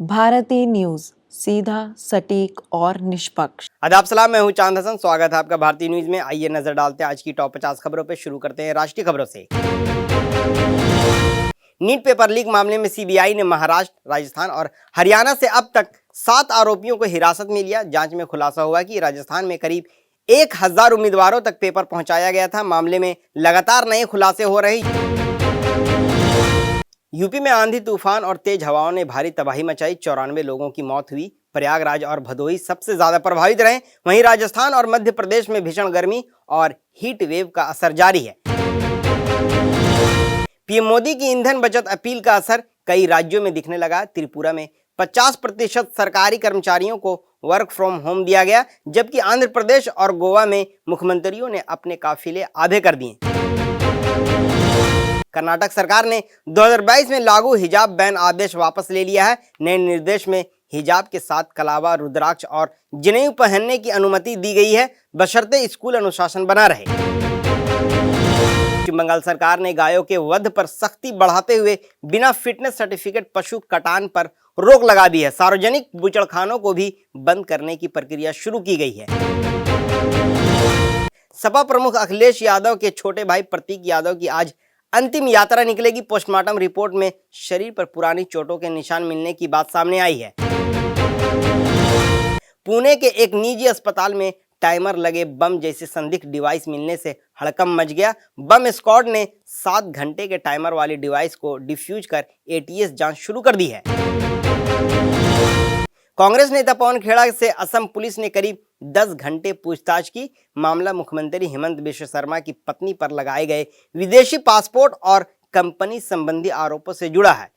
भारतीय न्यूज, सीधा, सटीक और निष्पक्ष। आदाब सलाम, मैं हूं चांद हसन। स्वागत है आपका भारतीय न्यूज में। आइए नजर डालते हैं आज की टॉप 50 खबरों पर। शुरू करते हैं राष्ट्रीय खबरों से। नीट पेपर लीक मामले में सीबीआई ने महाराष्ट्र, राजस्थान और हरियाणा से अब तक 7 आरोपियों को हिरासत में लिया। जांच में खुलासा हुआ कि राजस्थान में करीब 1000 उम्मीदवारों तक पेपर पहुंचाया गया था। मामले में लगातार नए खुलासे हो रहे। यूपी में आंधी तूफान और तेज हवाओं ने भारी तबाही मचाई। 94 लोगों की मौत हुई। प्रयागराज और भदोही सबसे ज्यादा प्रभावित रहे। वहीं राजस्थान और मध्य प्रदेश में भीषण गर्मी और हीट वेव का असर जारी है। पीएम मोदी की ईंधन बचत अपील का असर कई राज्यों में दिखने लगा। त्रिपुरा में 50% सरकारी कर्मचारियों को वर्क फ्रॉम होम दिया गया, जबकि आंध्र प्रदेश और गोवा में मुख्यमंत्रियों ने अपने काफिले आधे कर दिए। कर्नाटक सरकार ने 2022 में लागू हिजाब बैन आदेश वापस ले लिया है। नए निर्देश में हिजाब के साथ कलावा, रुद्राक्ष और जनेऊ पहनने की अनुमति दी गई है, बशर्ते स्कूल अनुशासन बना रहे। पश्चिम बंगाल सरकार ने गायों के वध पर सख्ती बढ़ाते हुए बिना फिटनेस सर्टिफिकेट पशु कटान पर रोक लगा दी है। सार्वजनिक बूचड़खानों को भी बंद करने की प्रक्रिया शुरू की गई है। सपा प्रमुख अखिलेश यादव के छोटे भाई प्रतीक यादव की आज अंतिम यात्रा निकलेगी। पोस्टमार्टम रिपोर्ट में शरीर पर पुरानी चोटों के निशान मिलने की बात सामने आई है। पुणे के एक निजी अस्पताल में टाइमर लगे बम जैसे संदिग्ध डिवाइस मिलने से हड़कंप मच गया। बम स्क्वाड ने 7 घंटे के टाइमर वाली डिवाइस को डिफ्यूज कर एटीएस जांच शुरू कर दी है। कांग्रेस नेता पवन खेड़ा से असम पुलिस ने करीब 10 घंटे पूछताछ की। मामला मुख्यमंत्री हेमंत बिश्व शर्मा की पत्नी पर लगाए गए विदेशी पासपोर्ट और कंपनी संबंधी आरोपों से जुड़ा है।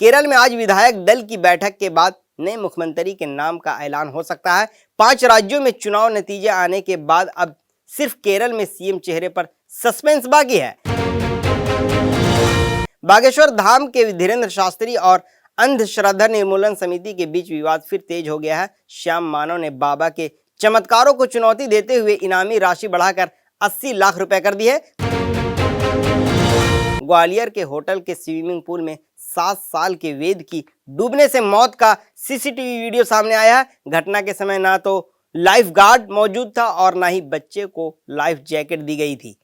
केरल में आज विधायक दल की बैठक के बाद नए मुख्यमंत्री के नाम का ऐलान हो सकता है। 5 राज्यों में चुनाव नतीजे आने के बाद अब सिर्फ केरल में सीएम चेहरे पर सस्पेंस बाकी है। बागेश्वर धाम के धीरेन्द्र शास्त्री और अंधश्रद्धा निर्मूलन समिति के बीच विवाद फिर तेज हो गया है। श्याम मानव ने बाबा के चमत्कारों को चुनौती देते हुए इनामी राशि बढ़ाकर 80 लाख रुपए कर दी है। ग्वालियर के होटल के स्विमिंग पूल में 7 साल के वेद की डूबने से मौत का सीसीटीवी वीडियो सामने आया है। घटना के समय ना तो लाइफ गार्ड मौजूद था और ना ही बच्चे को लाइफ जैकेट दी गई थी।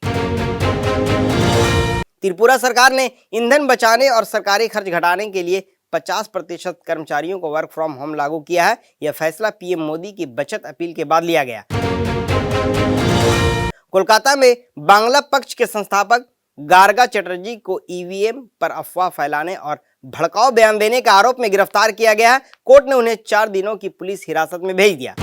त्रिपुरा सरकार ने ईंधन बचाने और सरकारी खर्च घटाने के लिए 50% कर्मचारियों को वर्क फ्रॉम होम लागू किया है। यह फैसला पीएम मोदी की बचत अपील के बाद लिया गया। कोलकाता में बांग्ला पक्ष के संस्थापक गार्गा चटर्जी को ईवीएम पर अफवाह फैलाने और भड़काऊ बयान देने के आरोप में गिरफ्तार किया गया है। कोर्ट ने उन्हें 4 दिनों की पुलिस हिरासत में भेज दिया।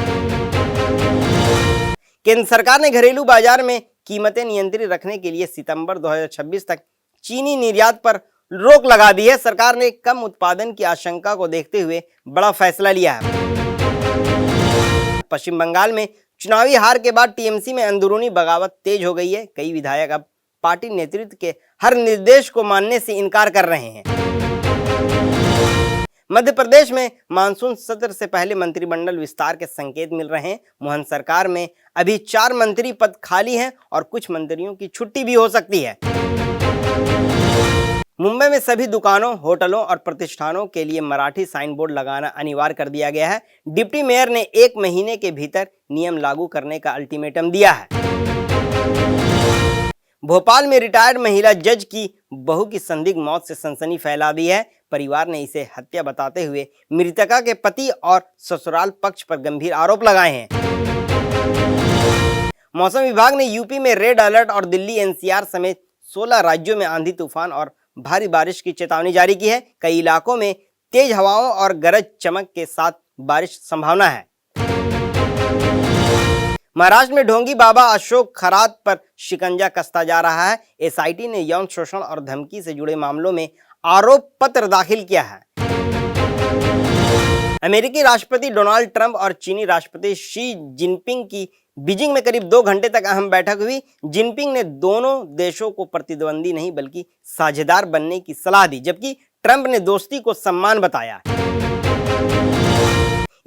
केंद्र सरकार ने घरेलू बाजार में कीमतें नियंत्रित रखने के लिए सितंबर 2026 तक चीनी निर्यात पर रोक लगा दी है। सरकार ने कम उत्पादन की आशंका को देखते हुए बड़ा फैसला लिया है। पश्चिम बंगाल में चुनावी हार के बाद टीएमसी में अंदरूनी बगावत तेज हो गई है। कई विधायक अब पार्टी नेतृत्व के हर निर्देश को मानने से इनकार कर रहे हैं। मध्य प्रदेश में मानसून सत्र से पहले मंत्रिमंडल विस्तार के संकेत मिल रहे हैं। मोहन सरकार में अभी 4 मंत्री पद खाली हैं और कुछ मंत्रियों की छुट्टी भी हो सकती है। मुंबई में सभी दुकानों, होटलों और प्रतिष्ठानों के लिए मराठी साइन बोर्ड लगाना अनिवार्य कर दिया गया है। डिप्टी मेयर ने 1 महीने के भीतर नियम लागू करने का अल्टीमेटम दिया है। भोपाल में रिटायर्ड महिला जज की बहू की संदिग्ध मौत से सनसनी फैला दी है। परिवार ने इसे हत्या बताते हुए मृतका के पति और ससुराल पक्ष पर गंभीर आरोप लगाए हैं। मौसम विभाग ने यूपी में रेड अलर्ट और दिल्ली एनसीआर समेत 16 राज्यों में आंधी तूफान और भारी बारिश की चेतावनी जारी की है। कई इलाकों में तेज हवाओं और गरज चमक के साथ बारिश संभावना है। महाराष्ट्र में ढोंगी बाबा अशोक खरात पर शिकंजा कसता जा रहा है। एसआईटी ने यौन शोषण और धमकी से जुड़े मामलों में आरोप पत्र दाखिल किया है। अमेरिकी राष्ट्रपति डोनाल्ड ट्रंप और चीनी राष्ट्रपति शी जिनपिंग की बीजिंग में करीब 2 घंटे तक अहम बैठक हुई। जिनपिंग ने दोनों देशों को प्रतिद्वंदी नहीं बल्कि साझेदार बनने की सलाह दी, जबकि ट्रंप ने दोस्ती को सम्मान बताया।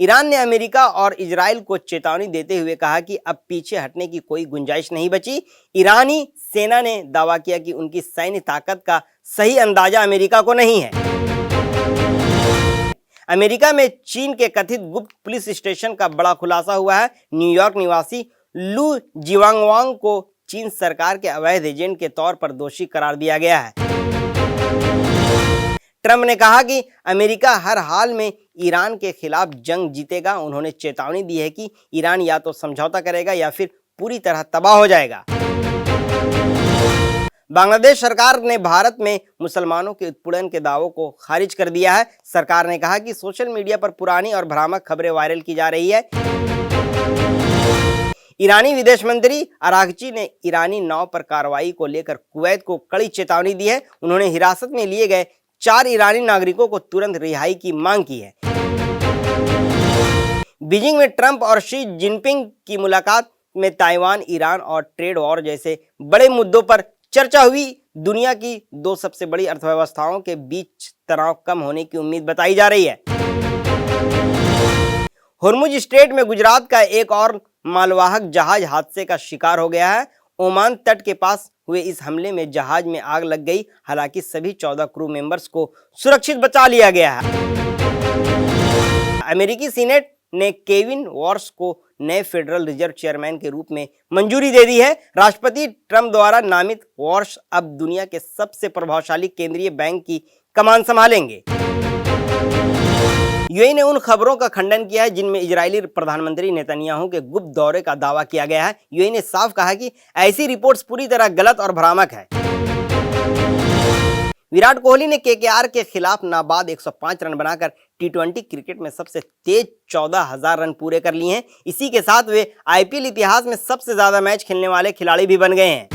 ईरान ने अमेरिका और इजराइल को चेतावनी देते हुए कहा कि अब पीछे हटने की कोई गुंजाइश नहीं बची। ईरानी सेना ने दावा किया कि उनकी सैन्य ताकत का सही अंदाजा अमेरिका को नहीं है। अमेरिका में चीन के कथित गुप्त पुलिस स्टेशन का बड़ा खुलासा हुआ है। न्यूयॉर्क निवासी लू जिवांगवांग को चीन सरकार के अवैध एजेंट के तौर पर दोषी करार दिया गया है। ट्रंप ने कहा कि अमेरिका हर हाल में ईरान के खिलाफ जंग जीतेगा। उन्होंने चेतावनी दी है कि ईरान या तो समझौता करेगा या फिर पूरी तरह तबाह हो जाएगा। बांग्लादेश सरकार ने भारत में मुसलमानों के उत्पीड़न के दावों को खारिज कर दिया है। सरकार ने कहा कि सोशल मीडिया पर पुरानी और भ्रामक खबरें वायरल की जा रही है। ईरानी विदेश मंत्री अरागची ने ईरानी नाव पर कार्रवाई को लेकर कुवैत को कड़ी चेतावनी दी है। उन्होंने हिरासत में लिए गए 4 ईरानी नागरिकों को तुरंत रिहाई की मांग की है। बीजिंग में ट्रंप और शी जिनपिंग की मुलाकात में ताइवान, ईरान और ट्रेड वॉर जैसे बड़े मुद्दों पर चर्चा हुई। दुनिया की 2 सबसे बड़ी अर्थव्यवस्थाओं के बीच तनाव कम होने की उम्मीद बताई जा रही है। हुर्मुज स्ट्रेट में गुजरात का एक और मालवाहक जहाज हादसे का शिकार हो गया है। ओमान तट के पास हुए इस हमले में जहाज में आग लग गई। हालांकि सभी 14 क्रू मेंबर्स को सुरक्षित बचा लिया गया है। अमेरिकी सीनेट ने केविन वॉर्स को नए फेडरल रिजर्व चेयरमैन के रूप में मंजूरी दे दी है। राष्ट्रपति ट्रंप द्वारा नामित वॉर्स अब दुनिया के सबसे प्रभावशाली केंद्रीय बैंक की कमान संभालेंगे। यूएई ने उन खबरों का खंडन किया है जिनमें इजरायली प्रधानमंत्री नेतन्याहू के गुप्त दौरे का दावा किया गया है। यूएई ने साफ कहा कि ऐसी रिपोर्ट्स पूरी तरह गलत और भ्रामक है। विराट कोहली ने केकेआर के खिलाफ नाबाद 105 रन बनाकर टी20 क्रिकेट में सबसे तेज 14,000 रन पूरे कर लिए हैं। इसी के साथ वे आईपीएल इतिहास में सबसे ज्यादा मैच खेलने वाले खिलाड़ी भी बन गए हैं।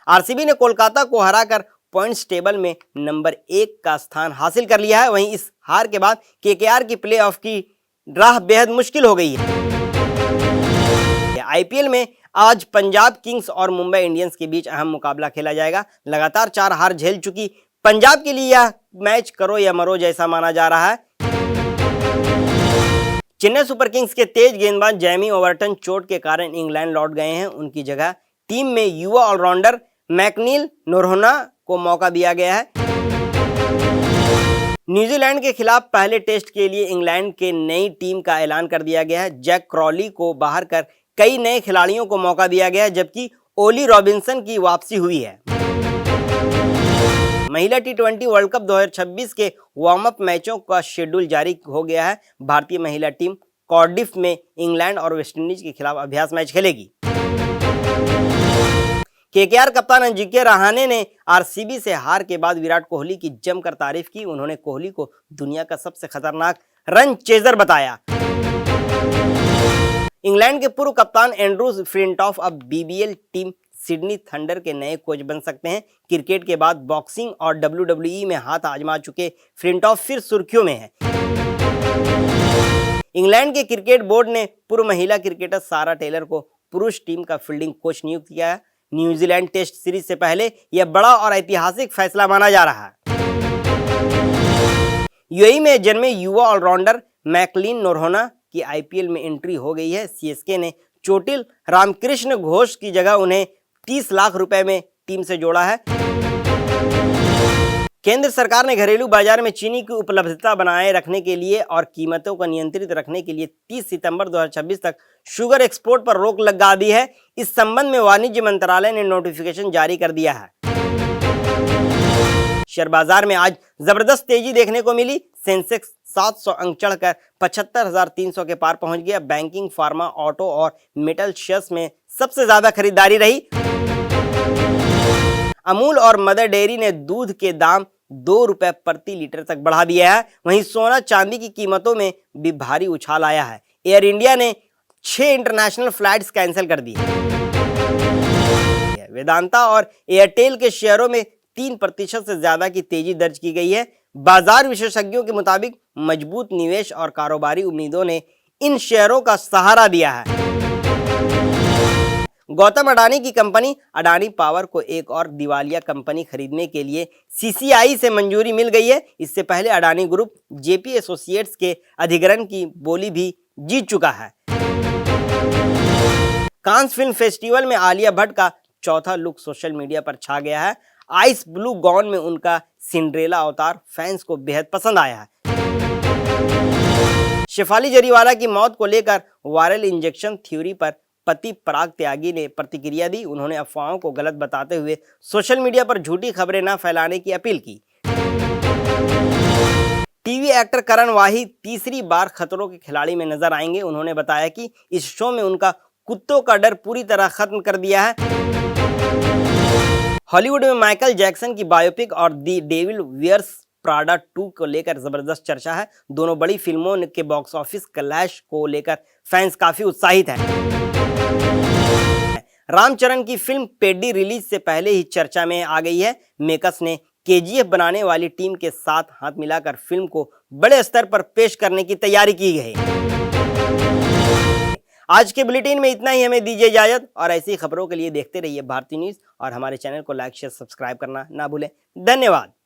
आरसीबी ने कोलकाता को हराकर पॉइंट्स टेबल में नंबर 1 का स्थान हासिल कर लिया है। वहीं इस हार के बाद केकेआर की प्लेऑफ की राह बेहद मुश्किल हो गई है। आईपीएल में आज पंजाब किंग्स और मुंबई इंडियंस के बीच अहम मुकाबला खेला जाएगा। लगातार 4 हार झेल चुकी पंजाब के लिए यह मैच करो या मरो जैसा माना जा रहा है। चेन्नई सुपर किंग्स के तेज गेंदबाज जैमी ओवरटन चोट के कारण इंग्लैंड लौट गए हैं। उनकी जगह टीम में युवा ऑलराउंडर मैकनील नोरहोना को मौका दिया गया है। न्यूजीलैंड के खिलाफ पहले टेस्ट के लिए इंग्लैंड के नई टीम का ऐलान कर दिया गया है। जैक क्रॉली को बाहर कर कई नए खिलाड़ियों को मौका दिया गया है, जबकि ओली रॉबिन्सन की वापसी हुई है। महिला टी20 वर्ल्ड कप 2026 के वार्म अप मैचों का शेड्यूल जारी हो गया है। भारतीय महिला टीम कार्डिफ में इंग्लैंड और वेस्टइंडीज के खिलाफ अभ्यास मैच खेलेगी। केकेआर कप्तान अजिंक्य रहाणे ने आरसीबी से हार के बाद विराट कोहली की जमकर तारीफ की। उन्होंने कोहली को दुनिया का सबसे खतरनाक रन चेजर बताया। इंग्लैंड के पूर्व कप्तान एंड्रू फ्लिंटॉफ अब बीबीएल टीम सिडनी थंडर के नए कोच बन सकते हैं। क्रिकेट के बाद बॉक्सिंग और डब्ल्यूडब्ल्यूई में हाथ आजमा चुके फ्लिंटॉफ फिर सुर्खियों में हैं। इंग्लैंड के क्रिकेट बोर्ड ने पूर्व महिला क्रिकेटर सारा टेलर को पुरुष टीम का फील्डिंग कोच नियुक्त किया है। न्यूजीलैंड टेस्ट सीरीज से पहले यह बड़ा और ऐतिहासिक फैसला माना जा रहा है। यूएई में जन्मे युवा ऑलराउंडर मैकलीन नोरहोना की आईपीएल में एंट्री हो गई है। सीएसके ने चोटिल रामकृष्ण घोष की जगह उन्हें 30 लाख रुपए में टीम से जोड़ा है। केंद्र सरकार ने घरेलू बाजार में चीनी की उपलब्धता बनाए रखने के लिए और कीमतों को नियंत्रित रखने के लिए 30 सितंबर 2026 तक शुगर एक्सपोर्ट पर रोक लगा दी है। इस संबंध में वाणिज्य मंत्रालय ने नोटिफिकेशन जारी कर दिया है। शेयर बाजार में आज जबरदस्त तेजी देखने को मिली। सेंसेक्स 700 अंक चढ़कर 75,300 के पार पहुंच गया। बैंकिंग, फार्मा, ऑटो और मेटल शेयर्स में सबसे ज्यादा खरीदारी रही। अमूल और मदर डेयरी ने दूध के दाम 2 रुपए प्रति लीटर तक बढ़ा दिया है। वहीं सोना चांदी की कीमतों में भी भारी उछाल आया है। एयर इंडिया ने 6 इंटरनेशनल फ्लाइट्स कैंसिल कर दी। वेदांता और एयरटेल के शेयरों में 3% से ज्यादा की तेजी दर्ज की गई है। बाजार विशेषज्ञों के मुताबिक मजबूत निवेश और कारोबारी उम्मीदों ने इन शेयरों का सहारा दिया है। गौतम अडानी की कंपनी अडानी पावर को एक और दिवालिया कंपनी खरीदने के लिए सीसीआई से मंजूरी मिल गई है। इससे पहले अडानी ग्रुप जेपी एसोसिएट्स के अधिग्रहण की बोली भी जीत चुका है। कांस फिल्म फेस्टिवल में आलिया भट्ट का चौथा लुक सोशल मीडिया पर छा गया है। आइस ब्लू गाउन में उनका सिंड्रेला अवतार फैंस को बेहद पसंद आया है। शेफाली जरीवाला की मौत को लेकर वायरल इंजेक्शन थ्योरी पर पति पराग त्यागी ने प्रतिक्रिया दी। उन्होंने अफवाहों को गलत बताते हुए सोशल मीडिया पर झूठी खबरें न फैलाने की अपील की। टीवी एक्टर करण वाही तीसरी बार खतरों के खिलाड़ी में नजर आएंगे। उन्होंने बताया कि इस शो में उनका कुत्तों का डर पूरी तरह खत्म कर दिया है। हॉलीवुड में माइकल जैक्सन की बायोपिक और दी डेविल वियर्स प्राडा 2 को लेकर जबरदस्त चर्चा है। दोनों बड़ी फिल्मों के बॉक्स ऑफिस क्लैश को लेकर फैंस काफी उत्साहित हैं। रामचरण की फिल्म पेडी रिलीज से पहले ही चर्चा में आ गई है। मेकर्स ने केजीएफ बनाने वाली टीम के साथ हाथ मिलाकर फिल्म को बड़े स्तर पर पेश करने की तैयारी की गई। आज के बुलेटिन में इतना ही। हमें दीजिए इजाजत और ऐसी खबरों के लिए देखते रहिए भारती न्यूज और हमारे चैनल को लाइक शेयर सब्सक्राइब करना ना भूलें। धन्यवाद।